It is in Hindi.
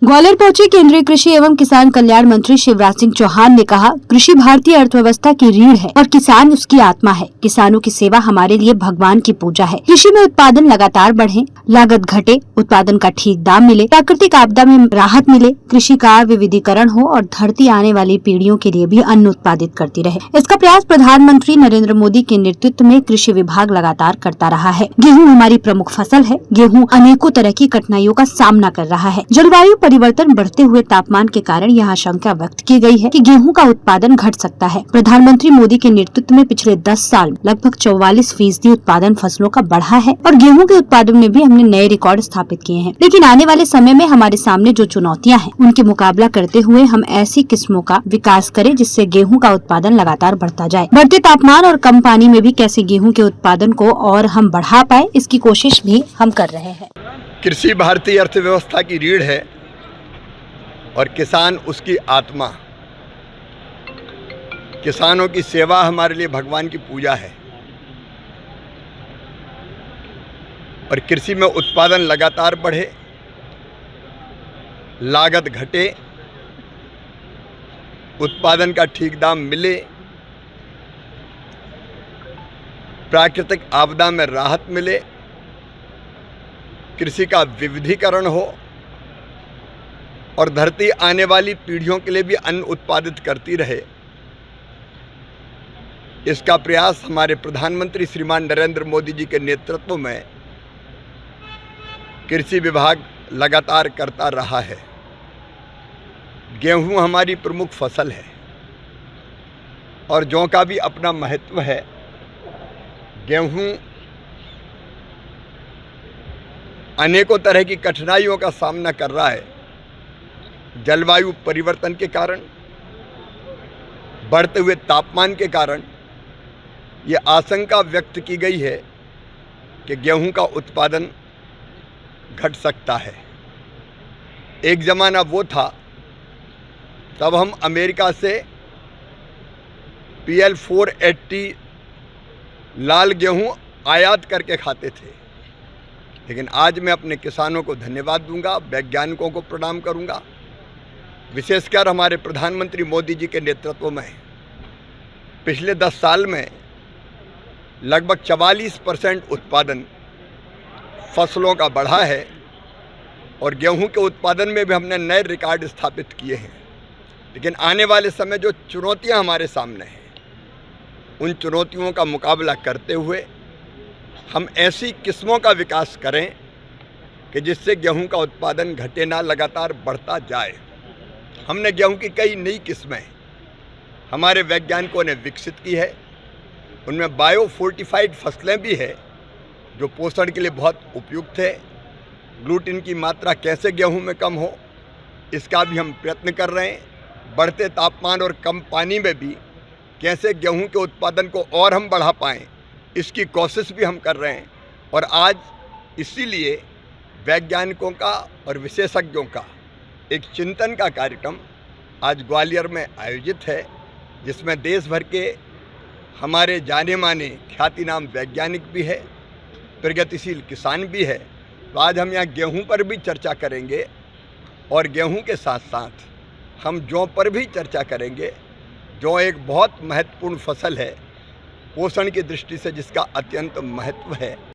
ग्वालियर पहुंचे केंद्रीय कृषि एवं किसान कल्याण मंत्री शिवराज सिंह चौहान ने कहा, कृषि भारतीय अर्थव्यवस्था की रीढ़ है और किसान उसकी आत्मा है। किसानों की सेवा हमारे लिए भगवान की पूजा है। कृषि में उत्पादन लगातार बढ़े, लागत घटे, उत्पादन का ठीक दाम मिले, प्राकृतिक आपदा में राहत मिले, कृषि का विविधीकरण हो और धरती आने वाली पीढ़ियों के लिए भी अन्न उत्पादित करती रहे। इसका प्रयास प्रधानमंत्री नरेंद्र मोदी के नेतृत्व में कृषि विभाग लगातार करता रहा है। गेहूँ हमारी प्रमुख फसल है। गेहूँ अनेकों तरह की कठिनाइयों का सामना कर रहा है। जलवायु परिवर्तन, बढ़ते हुए तापमान के कारण यह आशंका व्यक्त की गई है कि गेहूं का उत्पादन घट सकता है। प्रधानमंत्री मोदी के नेतृत्व में पिछले 10 साल लगभग 44% उत्पादन फसलों का बढ़ा है और गेहूं के उत्पादन में भी हमने नए रिकॉर्ड स्थापित किए हैं। लेकिन आने वाले समय में हमारे सामने जो चुनौतियां हैं, उनके मुकाबला करते हुए हम ऐसी किस्मों का विकास करें जिससे गेहूं का उत्पादन लगातार बढ़ता जाए। बढ़ते तापमान और कम पानी में भी कैसे गेहूं के उत्पादन को और हम बढ़ा पाए, इसकी कोशिश भी हम कर रहे हैं। कृषि भारतीय अर्थव्यवस्था की रीढ़ है और किसान उसकी आत्मा। किसानों की सेवा हमारे लिए भगवान की पूजा है और कृषि में उत्पादन लगातार बढ़े, लागत घटे, उत्पादन का ठीक दाम मिले, प्राकृतिक आपदा में राहत मिले, कृषि का विविधीकरण हो और धरती आने वाली पीढ़ियों के लिए भी अन्न उत्पादित करती रहे। इसका प्रयास हमारे प्रधानमंत्री श्रीमान नरेंद्र मोदी जी के नेतृत्व में कृषि विभाग लगातार करता रहा है। गेहूं हमारी प्रमुख फसल है और जौ का भी अपना महत्व है। गेहूं अनेकों तरह की कठिनाइयों का सामना कर रहा है। जलवायु परिवर्तन के कारण, बढ़ते हुए तापमान के कारण ये आशंका व्यक्त की गई है कि गेहूं का उत्पादन घट सकता है। एक ज़माना वो था तब हम अमेरिका से PL 480 लाल गेहूं आयात करके खाते थे। लेकिन आज मैं अपने किसानों को धन्यवाद दूंगा, वैज्ञानिकों को प्रणाम करूंगा, विशेषकर हमारे प्रधानमंत्री मोदी जी के नेतृत्व में पिछले 10 साल में लगभग 44% उत्पादन फसलों का बढ़ा है और गेहूं के उत्पादन में भी हमने नए रिकॉर्ड स्थापित किए हैं। लेकिन आने वाले समय जो चुनौतियां हमारे सामने हैं, उन चुनौतियों का मुकाबला करते हुए हम ऐसी किस्मों का विकास करें कि जिससे गेहूं का उत्पादन घटे ना, लगातार बढ़ता जाए। हमने गेहूं की कई नई किस्में हमारे वैज्ञानिकों ने विकसित की है। उनमें बायो फोर्टिफाइड फसलें भी है जो पोषण के लिए बहुत उपयुक्त है। ग्लूटीन की मात्रा कैसे गेहूं में कम हो, इसका भी हम प्रयत्न कर रहे हैं। बढ़ते तापमान और कम पानी में भी कैसे गेहूं के उत्पादन को और हम बढ़ा पाएँ, इसकी कोशिश भी हम कर रहे हैं। और आज इसीलिए वैज्ञानिकों का और विशेषज्ञों का एक चिंतन का कार्यक्रम आज ग्वालियर में आयोजित है, जिसमें देश भर के हमारे जाने माने ख्यातिनाम वैज्ञानिक भी है, प्रगतिशील किसान भी है। तो आज हम यहाँ गेहूं पर भी चर्चा करेंगे और गेहूं के साथ साथ हम जौ पर भी चर्चा करेंगे। जौ एक बहुत महत्वपूर्ण फसल है पोषण की दृष्टि से, जिसका अत्यंत महत्व है।